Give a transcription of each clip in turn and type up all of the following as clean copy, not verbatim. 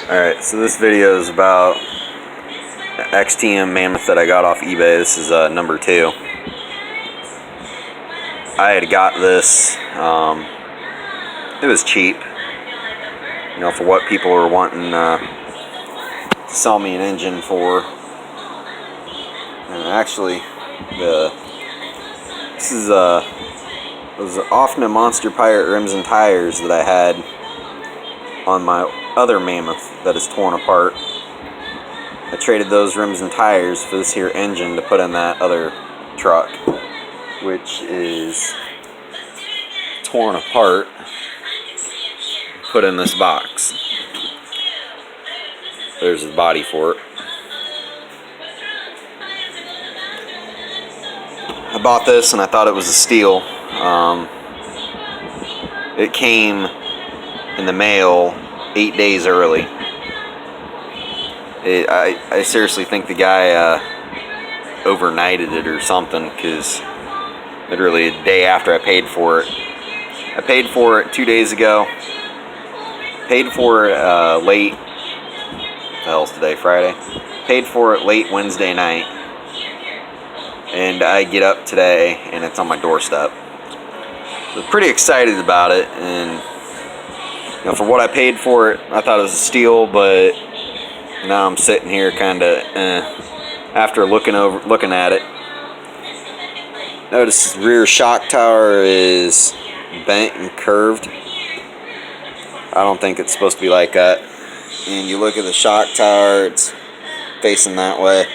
Alright, so this video is about XTM Mammoth that I got off eBay. This is number 2. I had got this, it was cheap, you know, for what people were wanting to sell me an engine for. And actually, this is was often a Monster Pirate rims and tires that I had on my other Mammoth that is torn apart. I traded those rims and tires for this here engine to put in that other truck, which is torn apart, put in this box. There's the body for it. I bought this and I thought it was a steal. It came in the mail 8 days early. I seriously think the guy overnighted it or something, because literally a day after I paid for it. I paid for it 2 days ago. Paid for it late. What the hell's today? Friday. Paid for it late Wednesday night. And I get up today and it's on my doorstep. So pretty excited about it, and you know, for what I paid for it, I thought it was a steal, but now I'm sitting here kind of after looking at it. Notice the rear shock tower is bent and curved. I don't think it's supposed to be like that. And you look at the shock tower, it's facing that way.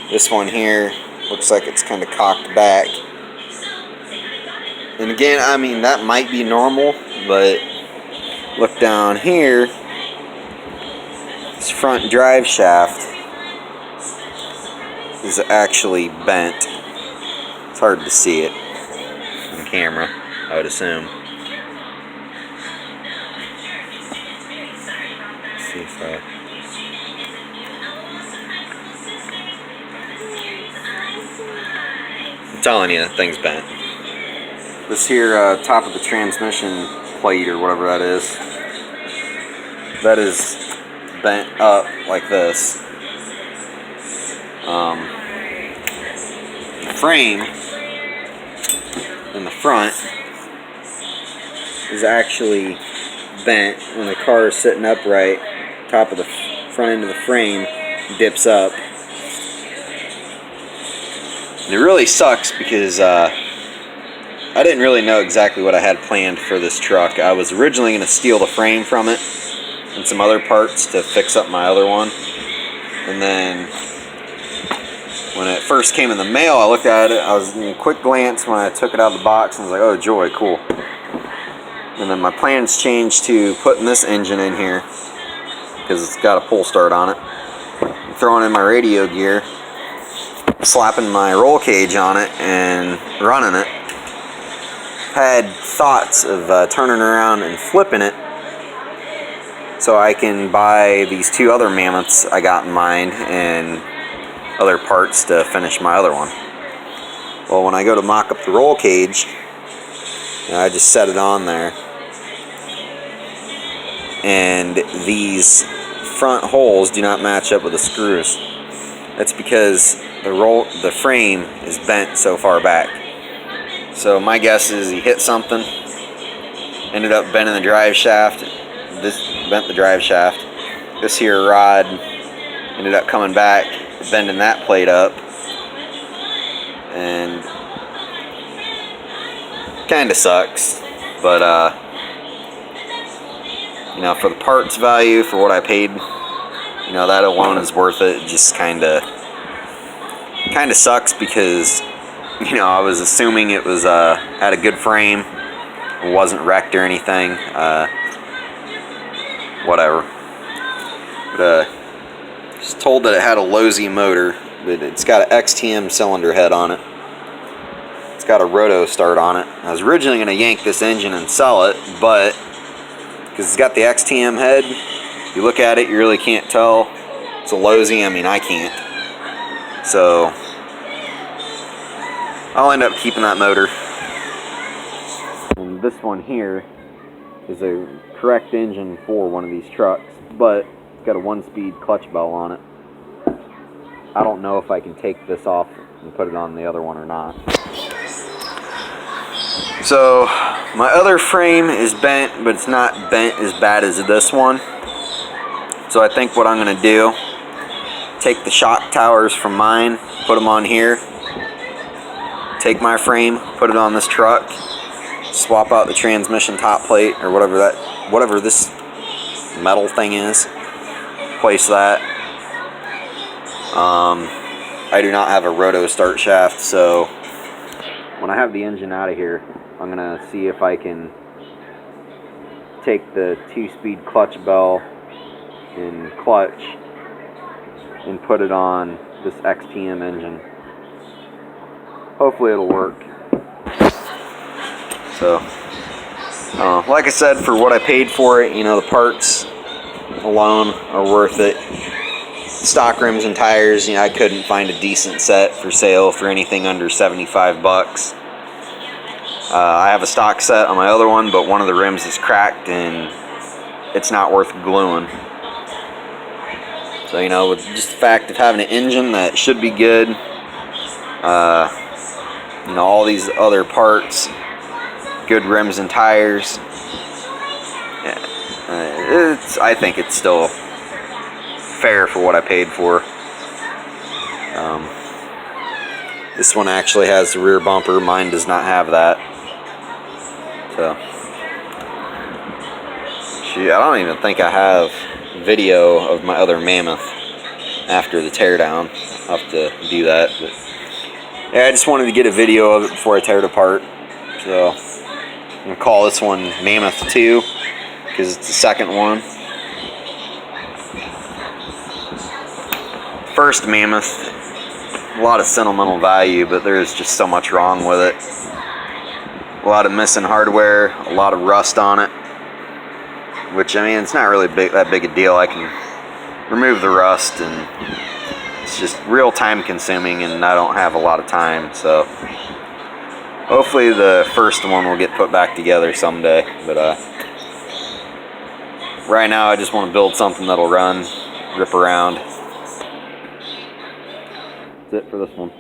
This one here looks like it's kind of cocked back. And again, I mean, that might be normal, but look down here. This front drive shaft is actually bent. It's hard to see it on camera, I would assume. Let's see if I'm telling you, that thing's bent. This here top of the transmission plate, or whatever that is bent up like this. The frame in the front is actually bent when the car is sitting upright. Top of the front end of the frame dips up. And it really sucks because I didn't really know exactly what I had planned for this truck. I was originally going to steal the frame from it and some other parts to fix up my other one. And then when it first came in the mail, I looked at it. I was in a quick glance when I took it out of the box and was like, oh joy, cool. And then my plans changed to putting this engine in here because it's got a pull start on it. I'm throwing in my radio gear, slapping my roll cage on it, and running it. Had thoughts of turning around and flipping it so I can buy these 2 other Mammoths I got in mind and other parts to finish my other one. Well, when I go to mock up the roll cage, you know, I just set it on there, and these front holes do not match up with the screws. That's because the frame is bent so far back. So my guess is he hit something, ended up bending the drive shaft. This bent the drive shaft. This here rod ended up coming back, bending that plate up, and kind of sucks. But you know, for the parts value, for what I paid, you know, that alone is worth it. It just kind of sucks because, you know, I was assuming it was had a good frame, it wasn't wrecked or anything, whatever. But just told that it had a Losi motor, but it's got an XTM cylinder head on it. It's got a roto start on it. I was originally going to yank this engine and sell it, but because it's got the XTM head, you look at it, you really can't tell it's a Losi. I mean, I can't. So I'll end up keeping that motor. And this one here is a correct engine for one of these trucks, but it's got a 1-speed clutch bell on it. I don't know if I can take this off and put it on the other one or not. So my other frame is bent, but it's not bent as bad as this one. So I think what I'm going to do, take the shock towers from mine, put them on here, take my frame, put it on this truck, swap out the transmission top plate or whatever this metal thing is, place that. I do not have a roto start shaft, so when I have the engine out of here, I'm gonna see if I can take the 2-speed clutch bell and clutch and put it on this XTM engine. Hopefully it'll work. So, like I said, for what I paid for it, you know, the parts alone are worth it. Stock rims and tires, you know, I couldn't find a decent set for sale for anything under 75 bucks. I have a stock set on my other one, but one of the rims is cracked and it's not worth gluing. So, you know, with just the fact of having an engine that should be good, you know, all these other parts, good rims and tires, I think it's still fair for what I paid for. This one actually has the rear bumper. Mine does not have that. So, I don't even think I have video of my other Mammoth after the teardown. I'll have to do that. But yeah, I just wanted to get a video of it before I tear it apart. So I'm gonna call this one Mammoth 2 because it's the second one. First Mammoth, a lot of sentimental value, but there's just so much wrong with it. A lot of missing hardware, a lot of rust on it, which, I mean, it's not really that big a deal. I can remove the rust, and it's just real time consuming, and I don't have a lot of time, so hopefully the first one will get put back together someday. But right now I just want to build something that'll run, rip around. That's it for this one.